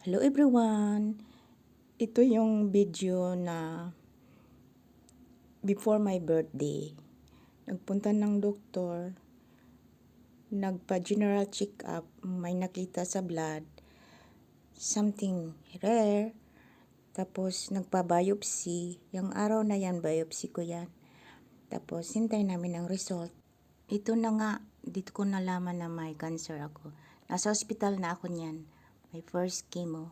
Hello everyone! Ito yung video na before my birthday. Nagpunta ng doktor, nagpa-general check-up, may nakita sa blood, something rare, tapos nagpa-biopsy. Yung araw na yan, biopsy ko yan. Tapos hintay namin ang result. Ito na nga, dito ko nalaman na may cancer ako. Nasa hospital na ako niyan. My first chemo.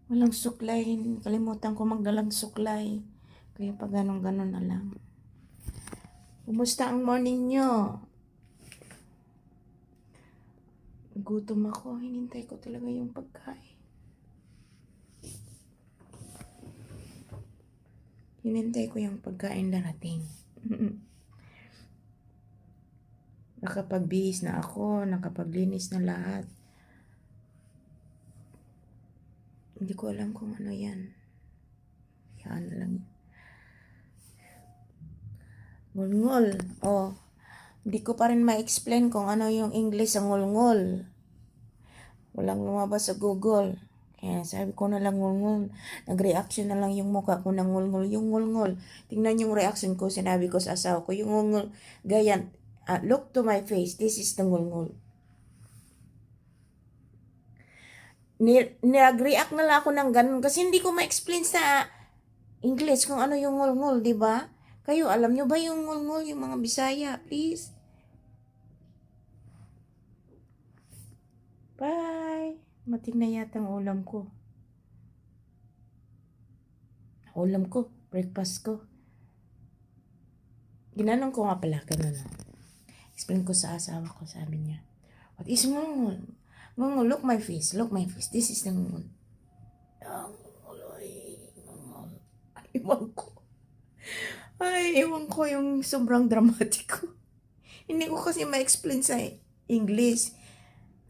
Walang suklay. Kalimutan ko magdalang suklay. Kaya pa ganon-ganon na lang. Kumusta ang morning nyo? Gutom ako. Hinintay ko talaga yung pagkain. Hinintay ko yung pagkain darating. Nakapagbihis na ako. Nakapaglinis na lahat. Hindi ko alam kung ano yan. Yan na lang. Ngul-ngul. Oh. Hindi ko pa rin ma-explain kung ano yung English ang ngul-ngul. Walang lumabas sa Google. Kaya sabi ko na lang ngul-ngul. Nag-reaction na lang yung mukha ko ng ngul-ngul. Yung ngul-ngul. Tingnan yung reaction ko. Sinabi ko sa asawa ko. Yung ngul-ngul. Ganyan. Look to my face. This is the ngul-ngul. Nag-react na lang ako ng ganun. Kasi hindi ko ma-explain sa English kung ano yung ngul-ngul. Diba? Kayo, alam nyo ba yung ngul-ngul? Yung mga Bisaya. Please. Bye! Matig na yata ang ulam ko. Ulam ko, breakfast ko. Ginanong ko nga pala, ganun. Explain ko sa asawa ko, sabi niya, what is ngungol? Ngungol, look my face, look my face. This is the ngungol. Iwan ko. Ay, iwan ko yung sobrang dramatiko. Hindi ko kasi ma-explain sa English.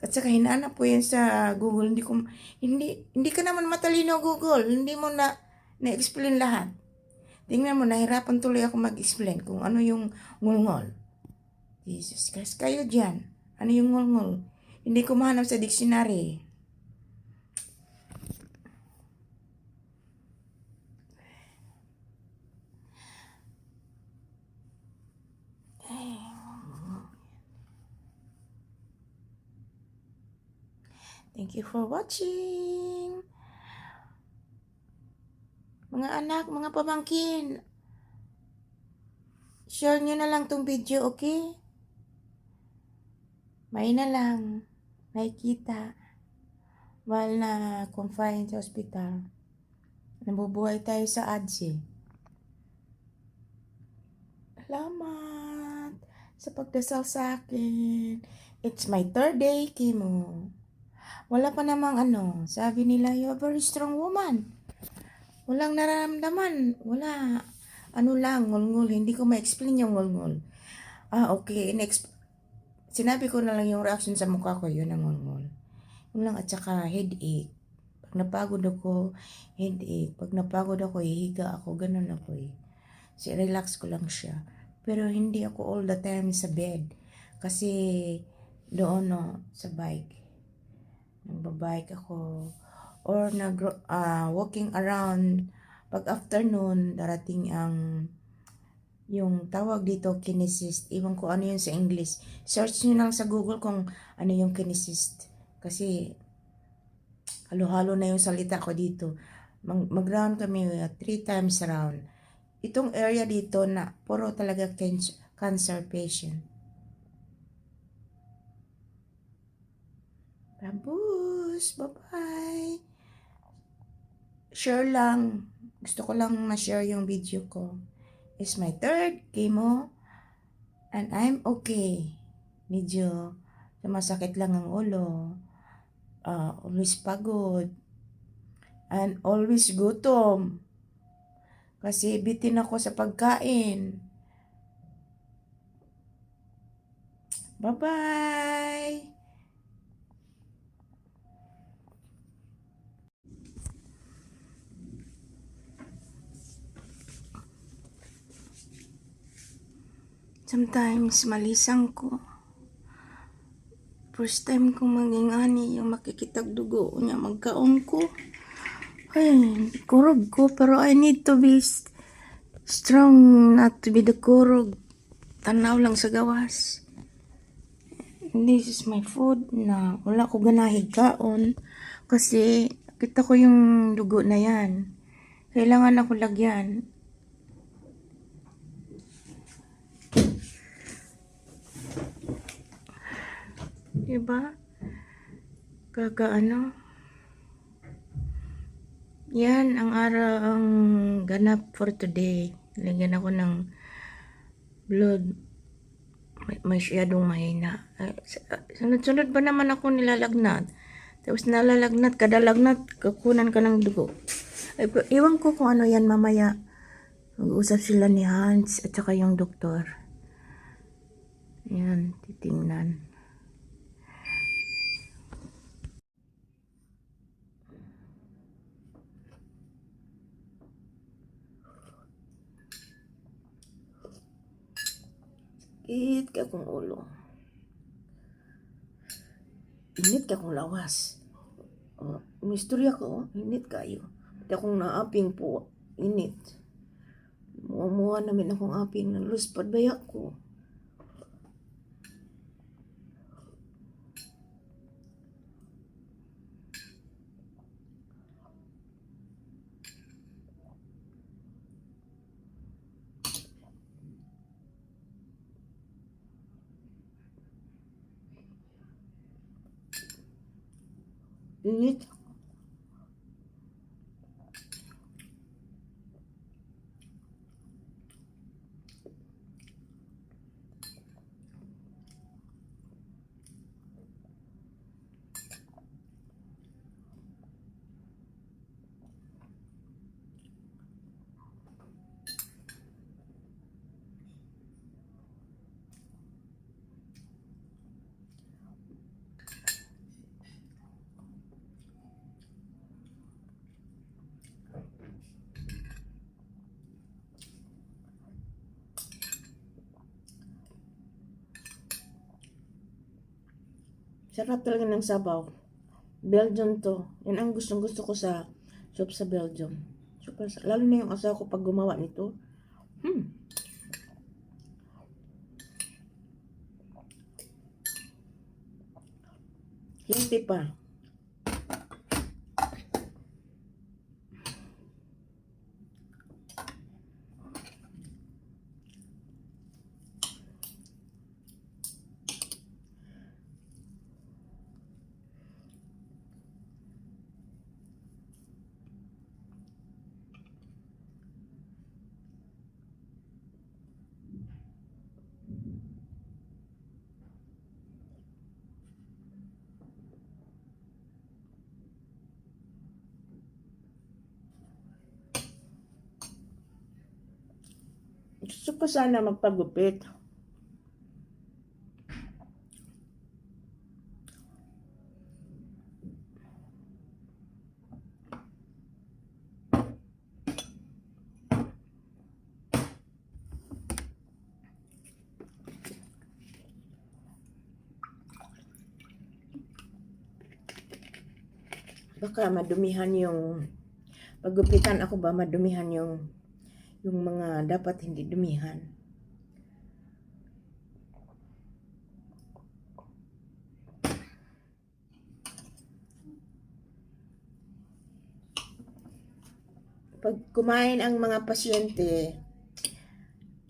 At saka hinanap po yan sa Google. Hindi ka naman matalino Google. Hindi mo na-explain lahat. Tingnan mo, nahirapan tuloy ako mag-explain kung ano yung ngulngol. Jesus Christ, kayo dyan. Ano yung ngulngol? Hindi ko mahanap sa dictionary. Thank you for watching. Mga anak, mga pamangkin, share nyo na lang tong video, okay? May na lang nakikita while na confined sa hospital. Nabubuhay tayo sa ads eh. Salamat sa pagdasal sa akin. It's my third day chemo. Wala pa namang sabi nila, you're a very strong woman. Walang nararamdaman. Wala. Ano lang, ngul-ngul. Hindi ko ma-explain yung ngul-ngul. Okay. Sinabi ko na lang yung reaction sa mukha ko. Yun ang ngul-ngul. Yun lang. At saka headache. Pag napagod ako, headache. Pag napagod ako, hihiga ako. Ganun ako eh. Relax ko lang siya. Pero hindi ako all the time sa bed. Kasi doon sa bike. Nagbabike ako. Or walking around. Pag afternoon, darating ang yung tawag dito, kinesist. Iwan ko ano yun sa English. Search nyo lang sa Google kung ano yung kinesist. Kasi halo-halo na yung salita ko dito. Mag-round kami 3 times round. Itong area dito na puro talaga cancer patient. Babus! Bye-bye! Share lang. Gusto ko lang ma-share yung video ko. It's my third chemo. And I'm okay. Medyo masakit lang ang ulo. Always pagod. And always gutom. Kasi bitin ako sa pagkain. Bye-bye! Sometimes malisang ko. First time kong maging ani yung makikitag dugo niya magkaon ko. Ay, kurog ko pero I need to be strong not to be the kurog. Tanaw lang sa gawas. This is my food na wala ko ganahig kaon kasi kita ko yung dugo na yan. Kailangan ako lagyan. Diba? Kakaano? Yan ang ang ganap for today. Lagyan ako ng blood. May siyadong mahina. Sunod-sunod ba naman ako nilalagnat? Tapos nalalagnat, kada lagnat, kakunan ka ng dugo. Ay, iwan ko kung ano yan mamaya. Mag-usap sila ni Hans at saka yung doktor. Yan, titingnan. Init ka kong ulo. Init ka kong lawas. Misturya ko, init kayo. At akong naaping po, init. Muha namin akong aping ng luspad bayak ko. Init. Sarap talaga ng sabaw. Belgium to. Yan ang gustong gusto ko sa soup sa Belgium. Super, lalo na yung asawa ko pag gumawa nito. Hindi pa. Gusto ko sana magpagupit. Baka madumihan yung paggupitan ako ba madumihan yung mga dapat hindi dumihan. Pag kumain ang mga pasyente,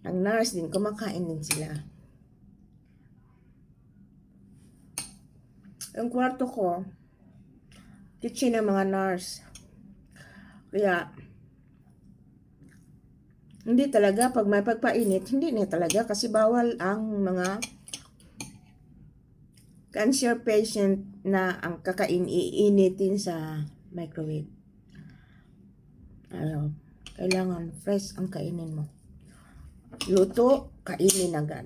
ang nurse din, kumakain din sila. Ang kwarto ko, kitchen ng mga nurse. Kaya, hindi talaga, pag may pagpainit, hindi na talaga kasi bawal ang mga cancer patient na ang iinitin sa microwave. Kailangan fresh ang kainin mo. Luto, kainin agad.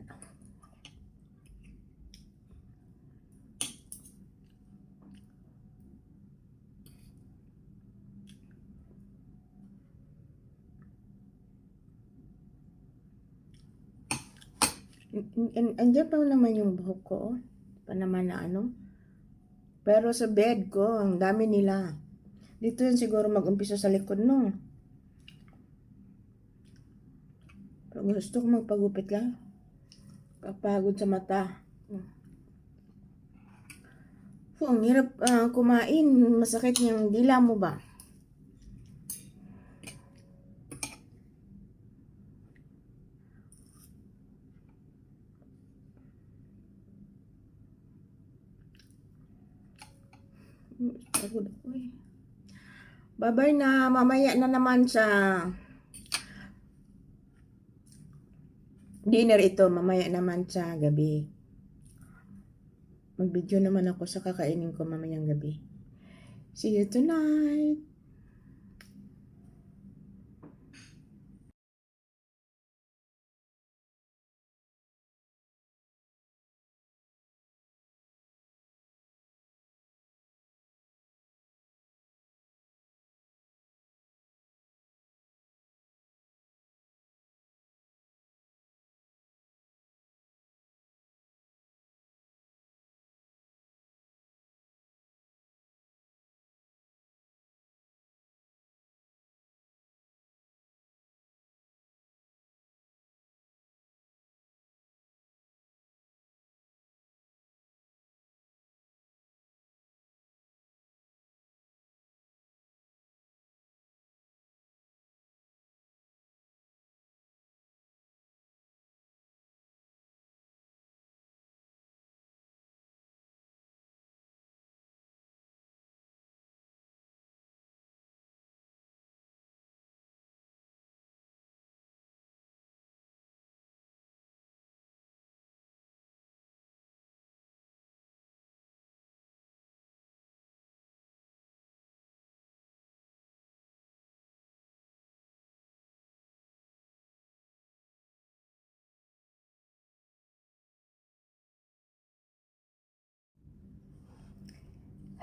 Andiyan pa naman yung buhok ko. pa naman na ano. Pero sa bed ko, ang dami nila. Dito yan siguro mag-umpisa sa likod, no? Pag gusto ko magpagupit lang. Kapagod sa mata. Ang hirap kumain. Masakit yung dila mo ba? Pagod ako eh. Bye-bye na. Mamaya na naman sa dinner ito. Mamaya naman sa gabi. Mag-video naman ako sa kakainin ko mamayang gabi. See you tonight.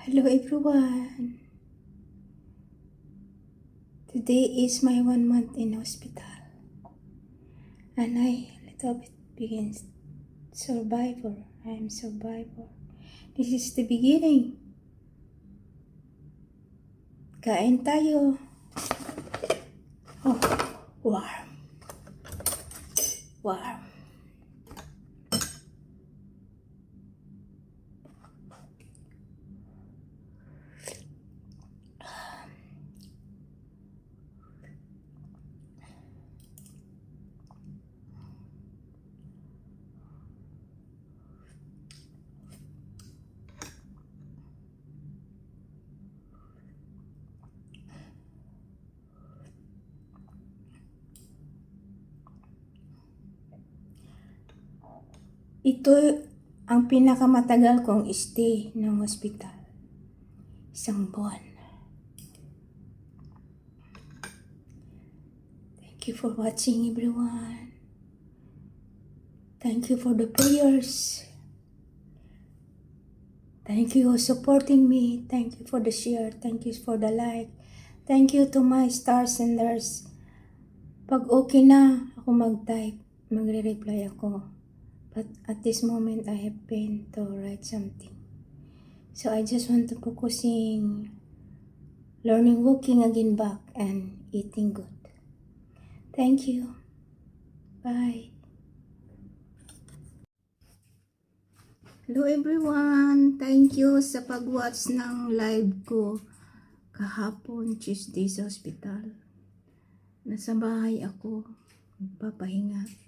Hello everyone. Today is my 1 month in hospital. And I little bit begins survivor. I am survivor. This is the beginning. Kain tayo. Oh, warm. Warm. Ito ang pinakamatagal kong stay ng hospital. 1 buwan. Thank you for watching everyone. Thank you for the prayers. Thank you for supporting me. Thank you for the share. Thank you for the like. Thank you to my star senders. Pag okay na ako mag-type, magre-reply ako. But at this moment, I have pain to write something. So I just want to focusing, learning walking again back and eating good. Thank you. Bye. Hello everyone. Thank you sa pag-watch ng live ko kahapon, Tuesday sa hospital. Nasa bahay ako, magpapahinga.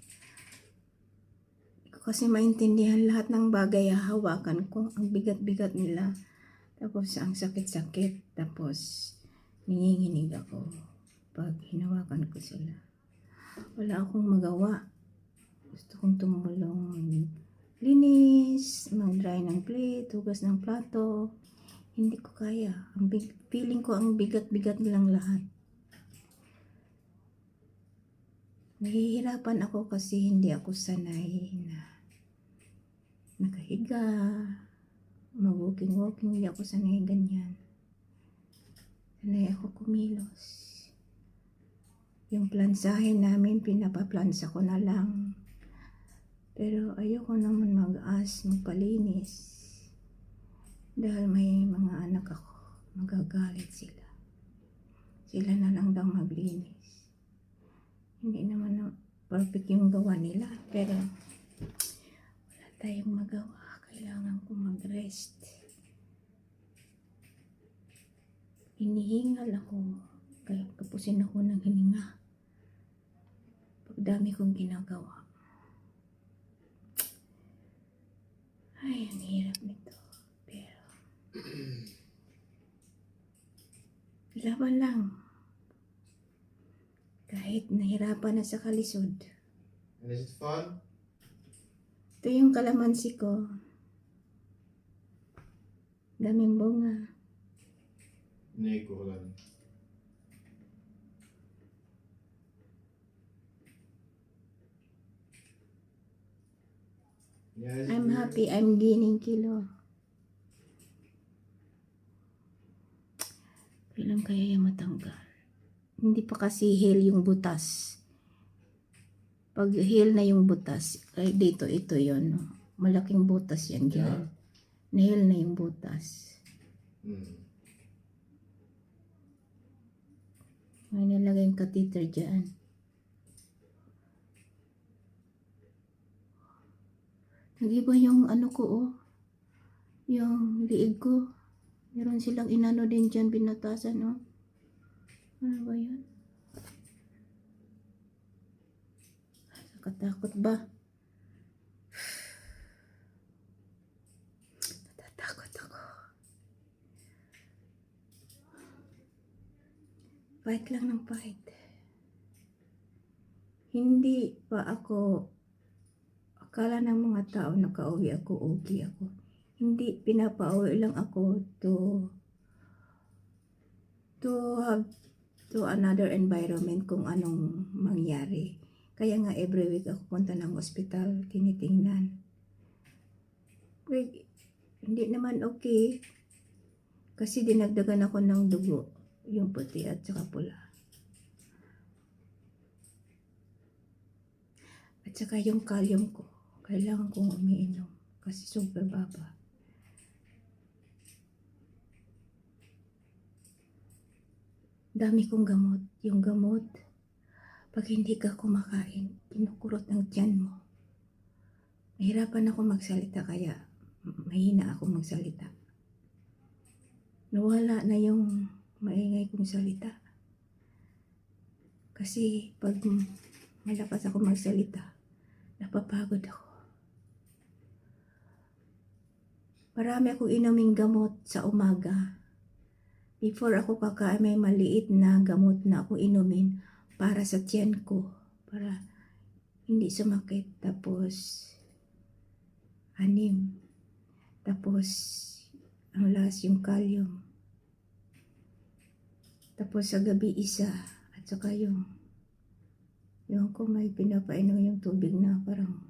Kasi maintindihan lahat ng bagay, hahawakan ko, ang bigat-bigat nila. Tapos ang sakit-sakit. Tapos nanginginig ako pag hinawakan ko sila. Wala akong magawa. Gusto kong tumulong. Linis, mag-dry ng plate, hugas ng plato. Hindi ko kaya. Feeling ko ang bigat-bigat nilang lahat. Nahihirapan ako kasi hindi ako sanay na nakahiga, mag-walking, hindi ako sanay ganyan. Sanay ako kumilos. Yung plansahe namin, pinapaplansa ko na lang. Pero ayoko naman magpalinis. Dahil may mga anak ako, magagalit sila. Sila na lang daw maglinis. Hindi naman na perfect yung gawa nila, pero wala tayong magawa. Kailangan ko mag-rest. Hinihingal ako, kaya kapusin ako ng hininga. Pagdami kong ginagawa. Ay, ang hirap nito. Pero, laban lang. Kahit nahirapan na sa kalisod. And is it fun? Ito yung kalamansi ko. Daming bunga. Nee, ko lang. Yeah, is it I'm weird? happy I'm gaining kilo. Kailan kaya yung matanggal? Hindi pa kasi heal yung butas. Pag heal na yung butas, ay dito ito yon, no? Malaking butas yan dyan. Na-heal na yung butas. May nalagay yung catheter dyan. Nag-iba yung ano ko, oh. Yung liig ko. Meron silang inano din dyan, binatasan, oh. Ano ba yun? Nakatakot ba? Natatakot ako. Fight lang ng fight. Hindi pa ako, akala ng mga tao nakauwi ako, okay ako. Hindi, pinapauwi lang ako to have to another environment kung anong mangyari. Kaya nga every week ako punta ng hospital, tinitingnan. Wait, hindi naman okay. Kasi dinagdagan ako ng dugo, yung puti at saka pula. At saka yung kalium ko, kailangan kong umiinom kasi super baba. Dami kong gamot. Yung gamot, pag hindi ka kumakain, kinukurot ang tiyan mo. Nahirapan ako magsalita kaya mahina ako magsalita. Nawala na yung maingay kong salita. Kasi pag malakas ako magsalita, napapagod ako. Marami akong inuming gamot sa umaga. Before ako kakain, may maliit na gamot na ako inumin para sa tiyan ko. Para hindi sumakit. Tapos, 6. Tapos, ang last yung kalium. Tapos sa gabi 1. At saka yung ko may pinapainom yung tubig na parang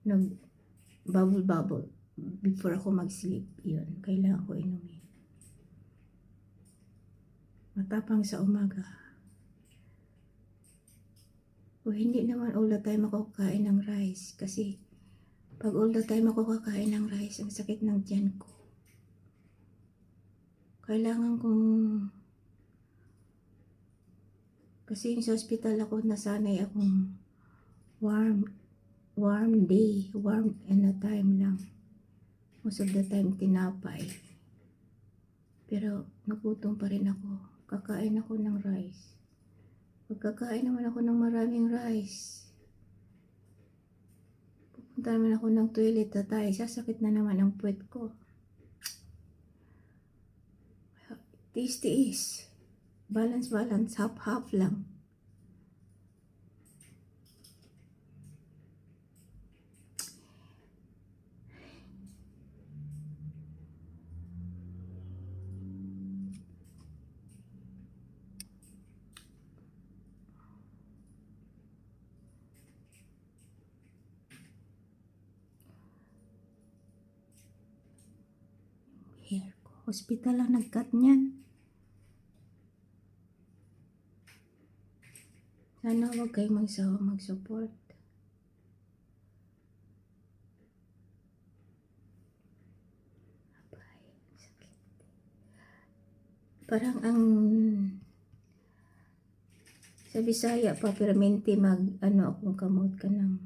nag-bubble. Before ako mag-sleep, yun. Kailangan ko inumin. Matapang sa umaga. O hindi naman all the time ako kakain ng rice. Kasi pag all the time ako kakain ng rice, ang sakit ng tiyan ko. Kailangan kong... Kasi sa hospital ako, nasanay akong warm day, warm and a time lang. Most of the time, tinapay. Pero nagutom pa rin ako. Kakain ako ng rice. Pagkakain naman ako ng maraming rice, pupunta naman ako ng toilet, tatay, sasakit na naman ang puwet ko. Tiis. Balance, half lang. Hair ko. Hospital lang nag-cut niyan. Sana huwag kayong magsawa mag-support. Parang ang sa Bisaya pa permente akong kamot ka ng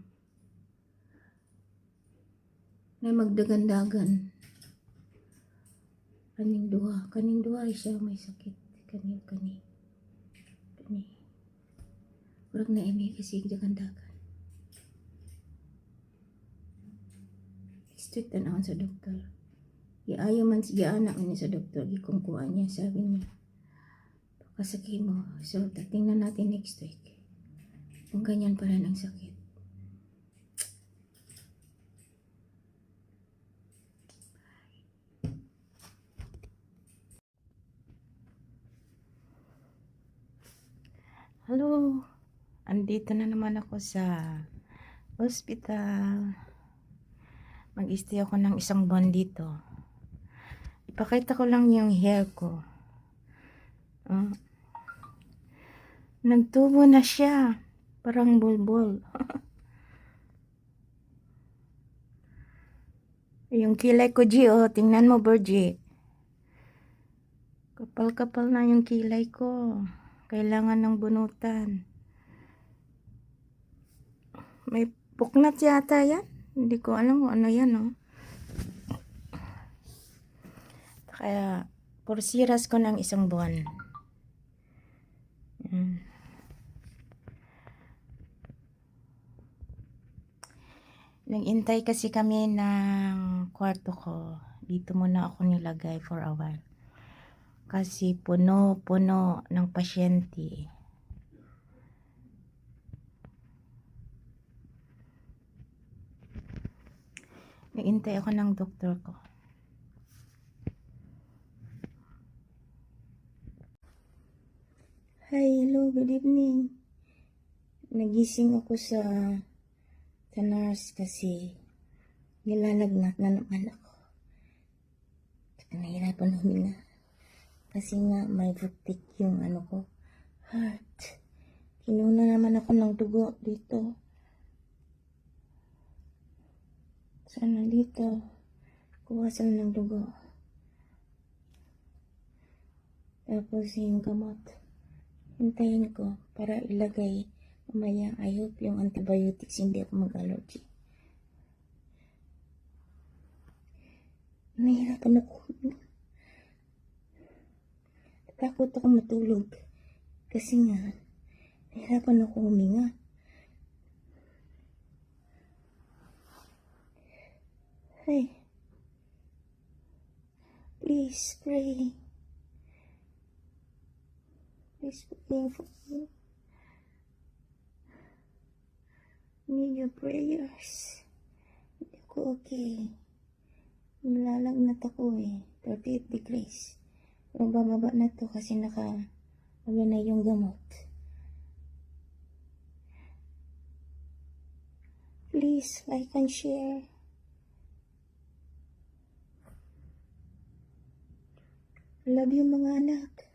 na magdagandagan. Kaning duha siya may sakit. Kani. Murag na imi kasi dagandagan. Strict na sa doktor. Ayaw man siya anak niya sa doktor. Gikungkuhan niya. Sabi niya, pakasakit mo. So, tingnan natin next week. Kung ganyan pa rin ang sakit. Hello. Andito na naman ako sa hospital. Mag-stay ako ng isang buwan dito. Ipakita ko lang yung hair ko. Nagtubo na siya. Parang bulbul. Yung kilay ko, G, tingnan mo, Bergie. Kapal-kapal na yung kilay ko. Kailangan ng bunutan. May puknat yata yan. Hindi ko alam kung ano yan, Kaya, pursiras ko ng isang buwan. Nag-intay kasi kami ng kwarto ko. Dito muna ako nilagay for a while. Kasi puno-puno ng pasyente. Nag-intay ako ng doktor ko. Hi, hello, good evening. Nagising ako sa nurse kasi nilalagnat na naman ako. Nahirapan huminga. Kasi nga may butik yung heart. Kinuna naman ako ng dugo dito. Sana dito. Kuha sila ng dugo. Tapos yung gamot. Hintayin ko para ilagay mamaya. I hope yung antibiotics hindi ako mag-allergy. Nahihirapan ako. Takot ako matulog. Kasi nga, nahihirapan ako huminga. Hey. Please pray. Please pray for me. Need your prayers. Hindi ako okay. Nilalagnat ako 38 degrees. Pero bababa na to kasi wala na yung gamot. Please like and share. I love you mga anak.